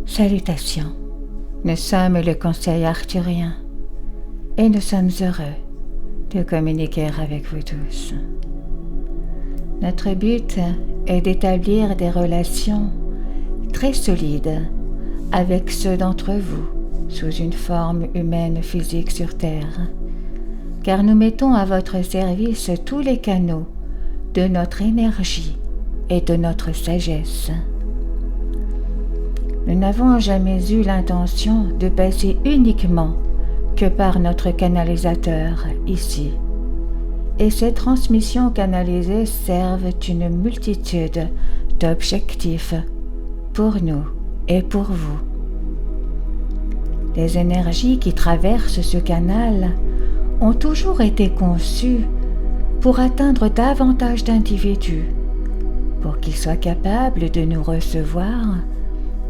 Salutations, nous sommes le Conseil arthurien et nous sommes heureux de communiquer avec vous tous. Notre but est d'établir des relations très solides avec ceux d'entre vous sous une forme humaine physique sur Terre, car nous mettons à votre service tous les canaux de notre énergie et de notre sagesse. Nous n'avons jamais eu l'intention de passer uniquement que par notre canalisateur ici. Et ces transmissions canalisées servent une multitude d'objectifs pour nous et pour vous. Les énergies qui traversent ce canal ont toujours été conçues pour atteindre davantage d'individus, pour qu'ils soient capables de nous recevoir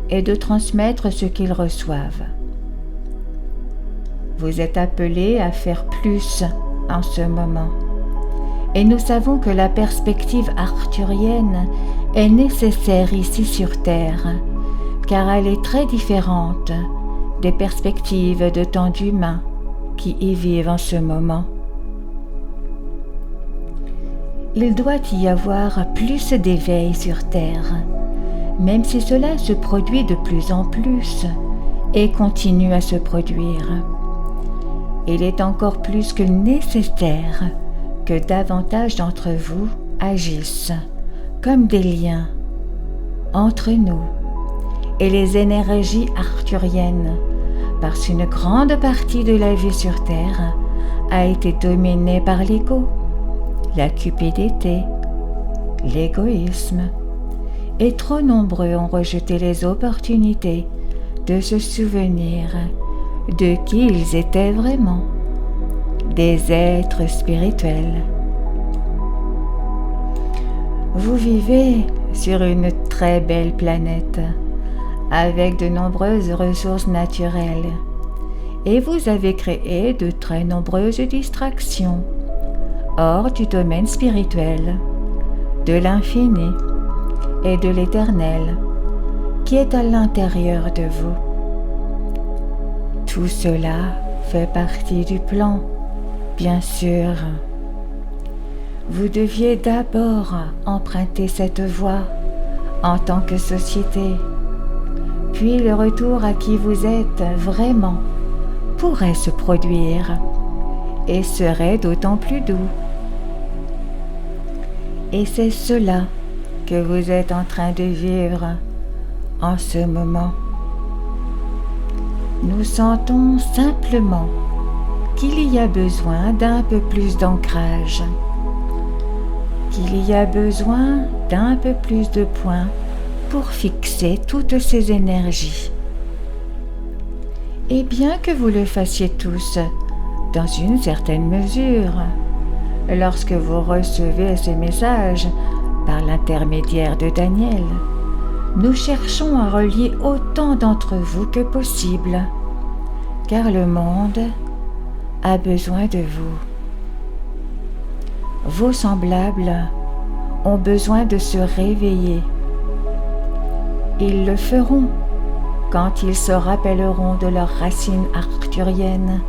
et de transmettre ce qu'ils reçoivent. Vous êtes appelés à faire plus en ce moment. Et nous savons que la perspective arthurienne est nécessaire ici sur Terre, car elle est très différente des perspectives de tant d'humains qui y vivent en ce moment. Il doit y avoir plus d'éveil sur Terre, même si cela se produit de plus en plus et continue à se produire. Il est encore plus que nécessaire que davantage d'entre vous agissent comme des liens entre nous et les énergies arthuriennes, parce qu'une grande partie de la vie sur Terre a été dominée par l'ego, la cupidité, l'égoïsme, et trop nombreux ont rejeté les opportunités de se souvenir de qui ils étaient vraiment, des êtres spirituels. Vous vivez sur une très belle planète, avec de nombreuses ressources naturelles, et vous avez créé de très nombreuses distractions hors du domaine spirituel, de l'infini et de l'éternel qui est à l'intérieur de vous. Tout cela fait partie du plan, bien sûr. Vous deviez d'abord emprunter cette voie en tant que société, puis le retour à qui vous êtes vraiment pourrait se produire et serait d'autant plus doux. Et c'est cela que vous êtes en train de vivre en ce moment. Nous sentons simplement qu'il y a besoin d'un peu plus d'ancrage, qu'il y a besoin d'un peu plus de points pour fixer toutes ces énergies. Et bien que vous le fassiez tous, dans une certaine mesure, lorsque vous recevez ces messages par l'intermédiaire de Daniel, nous cherchons à relier autant d'entre vous que possible, car le monde a besoin de vous. Vos semblables ont besoin de se réveiller. Ils le feront quand ils se rappelleront de leurs racines arthuriennes,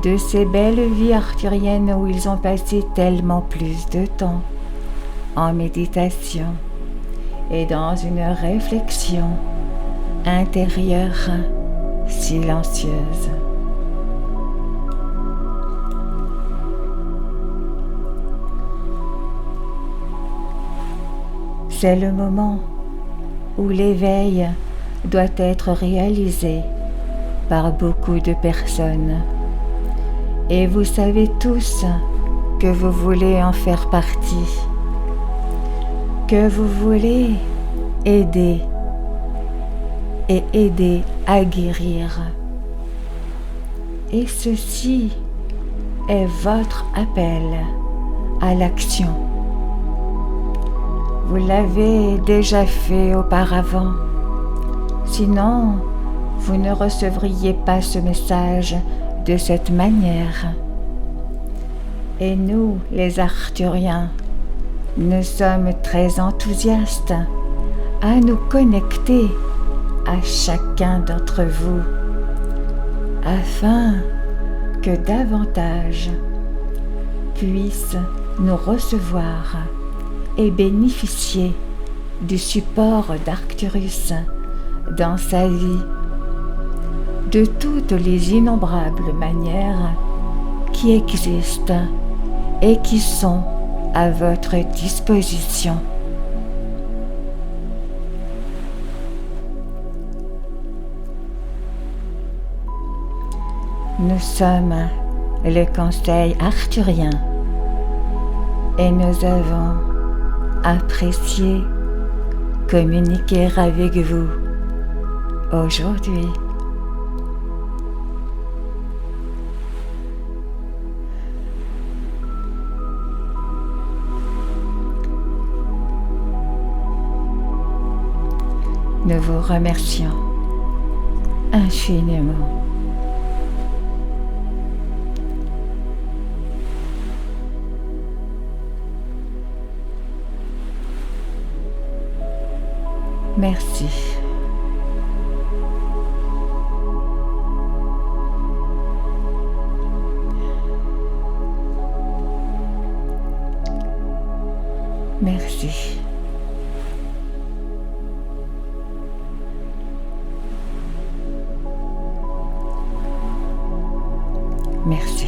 de ces belles vies arthuriennes où ils ont passé tellement plus de temps en méditation et dans une réflexion intérieure silencieuse. C'est le moment où l'éveil doit être réalisé par beaucoup de personnes. Et vous savez tous que vous voulez en faire partie, que vous voulez aider et aider à guérir. Et ceci est votre appel à l'action. Vous l'avez déjà fait auparavant, sinon vous ne recevriez pas ce message de cette manière. Et nous, les Arthuriens, nous sommes très enthousiastes à nous connecter à chacun d'entre vous, afin que davantage puissent nous recevoir et bénéficier du support d'Arcturus dans sa vie, de toutes les innombrables manières qui existent et qui sont à votre disposition. Nous sommes le conseil arthurien et nous avons apprécié communiquer avec vous aujourd'hui. Nous vous remercions infiniment. Merci. Merci. Merci.